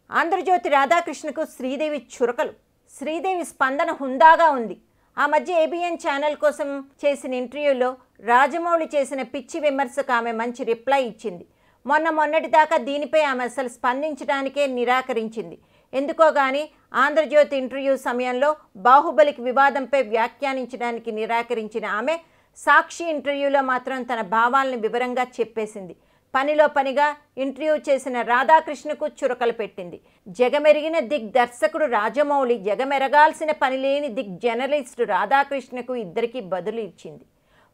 ఆంధ్రజ్యోతి రాధాకృష్ణకు శ్రీదేవి చురకలు. శ్రీదేవి స్పందన హుందాగా ఉంది. ఆ మధ్య ఏబిఎన్ ఛానల్ కోసం చేసిన ఇంటర్వ్యూలో రాజమౌళి చేసిన పిచ్చి విమర్శకు ఆమె మంచి రిప్లై ఇచ్చింది. మొన్నటిదాకా దీనిపై ఆమె అసలు స్పందించడానికే నిరాకరించింది. ఎందుకో గానీ ఆంధ్రజ్యోతి ఇంటర్వ్యూ సమయంలో బాహుబలికి వివాదంపై వ్యాఖ్యానించడానికి నిరాకరించిన ఆమె సాక్షి ఇంటర్వ్యూలో మాత్రం తన భావాలను వివరంగా చెప్పేసింది. పనిలో పనిగా ఇంటర్వ్యూ చేసిన రాధాకృష్ణకు చురకలు పెట్టింది. జగమెరిగిన దర్శకుడు రాజమౌళి, జగమెరగాల్సిన పనిలేని జర్నలిస్టు రాధాకృష్ణకు ఇద్దరికీ బదులు ఇచ్చింది.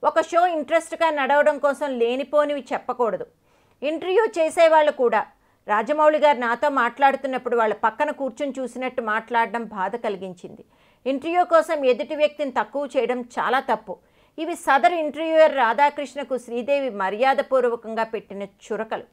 ఒక షో ఇంట్రెస్ట్గా నడవడం కోసం లేనిపోనివి చెప్పకూడదు. ఇంటర్వ్యూ చేసేవాళ్ళు కూడా రాజమౌళి గారు నాతో మాట్లాడుతున్నప్పుడు వాళ్ళ పక్కన కూర్చొని చూసినట్టు మాట్లాడడం బాధ కలిగించింది. ఇంటర్వ్యూ కోసం ఎదుటి వ్యక్తిని తక్కువ చేయడం చాలా తప్పు. ఇవి సదరు ఇంటర్వ్యూయర్ రాధాకృష్ణకు శ్రీదేవి మర్యాదపూర్వకంగా పెట్టిన చురకలు.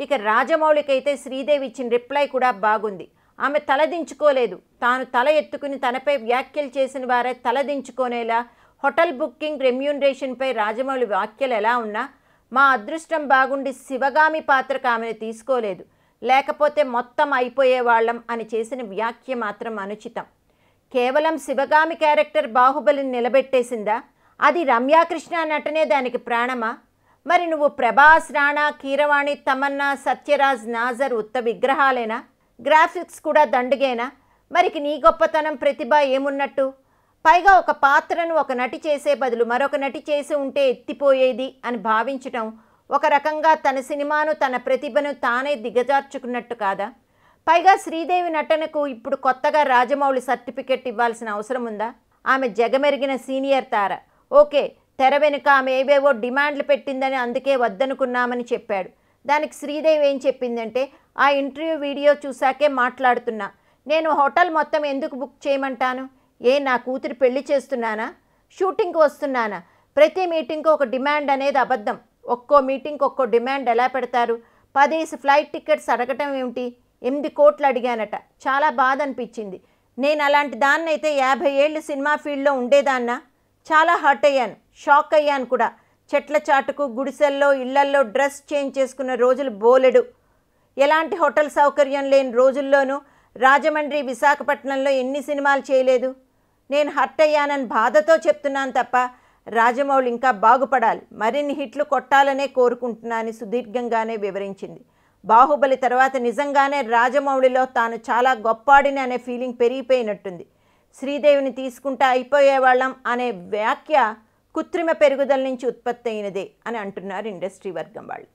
ఇక రాజమౌళికైతే శ్రీదేవి ఇచ్చిన రిప్లై కూడా బాగుంది. ఆమె తలదించుకోలేదు. తాను తల ఎత్తుకుని తనపై వ్యాఖ్యలు చేసిన వారే తలదించుకోనేలా హోటల్ బుకింగ్ రెమ్యూనరేషన్పై రాజమౌళి వ్యాఖ్యలు ఎలా ఉన్నా మా అదృష్టం బాగుండి శివగామి పాత్రకు ఆమెను తీసుకోలేదు, లేకపోతే మొత్తం అయిపోయేవాళ్ళం అని చేసిన వ్యాఖ్య మాత్రం అనుచితం. కేవలం శివగామి క్యారెక్టర్ బాహుబలిని నిలబెట్టేసిందా? అది రమ్యాకృష్ణ నటనే దానికి ప్రాణమా? మరి నువ్వు ప్రభాస్, రాణా, కీరవాణి, తమన్నా, సత్యరాజ్, నాజర్ ఉత్త విగ్రహాలేనా? గ్రాఫిక్స్ కూడా దండుగేనా? మరికి నీ గొప్పతనం, ప్రతిభ ఏమున్నట్టు? పైగా ఒక పాత్రను ఒక నటి చేసే బదులు మరొక నటి చేసి ఉంటే ఎత్తిపోయేది అని భావించటం ఒక రకంగా తన సినిమాను, తన ప్రతిభను తానే దిగజార్చుకున్నట్టు కాదా? పైగా శ్రీదేవి నటనకు ఇప్పుడు కొత్తగా రాజమౌళి సర్టిఫికెట్ ఇవ్వాల్సిన అవసరం ఉందా? ఆమె జగమెరిగిన సీనియర్ తార. ఓకే, తెర వెనుక ఆమె ఏవేవో డిమాండ్లు పెట్టిందని అందుకే వద్దనుకున్నామని చెప్పాడు. దానికి శ్రీదేవి ఏం చెప్పిందంటే, ఆ ఇంటర్వ్యూ వీడియో చూశాకే మాట్లాడుతున్నా, నేను హోటల్ మొత్తం ఎందుకు బుక్ చేయమంటాను? నా కూతురు పెళ్లి చేస్తున్నానా? షూటింగ్కి వస్తున్నానా? ప్రతి మీటింగ్కి ఒక డిమాండ్ అనేది అబద్ధం. ఒక్కో మీటింగ్కి ఒక్కో డిమాండ్ ఎలా పెడతారు? 10 ఫ్లైట్ టికెట్స్ అడగటం ఏమిటి? 8 కోట్లు అడిగానట. చాలా బాధ అనిపించింది. నేను అలాంటి దాన్నైతే 50 ఏళ్ళు సినిమా ఫీల్డ్లో ఉండేదాన్నా? చాలా హర్ట్ అయ్యాను, షాక్ అయ్యాను కూడా. చెట్ల చాటుకు, గుడిసెల్లో, ఇళ్లల్లో డ్రెస్ చేంజ్ చేసుకున్న రోజులు బోలెడు. ఎలాంటి హోటల్ సౌకర్యం లేని రోజుల్లోనూ రాజమండ్రి, విశాఖపట్నంలో ఎన్ని సినిమాలు చేయలేదు? నేను హర్ట్ అయ్యానని బాధతో చెప్తున్నాను తప్ప రాజమౌళి ఇంకా బాగుపడాలి, మరిన్ని హిట్లు కొట్టాలనే కోరుకుంటున్నానని సుదీర్ఘంగానే వివరించింది. బాహుబలి తర్వాత నిజంగానే రాజమౌళిలో తాను చాలా గొప్పాడిని అనే ఫీలింగ్ పెరిగిపోయినట్టుంది. శ్రీదేవిని తీసుకుంటా అయిపోయేవాళ్ళం అనే వ్యాఖ్య కృత్రిమ పెరుగుదల నుంచి ఉత్పత్తి అయినదే అని అంటున్నారు ఇండస్ట్రీ వర్గం వాళ్ళు.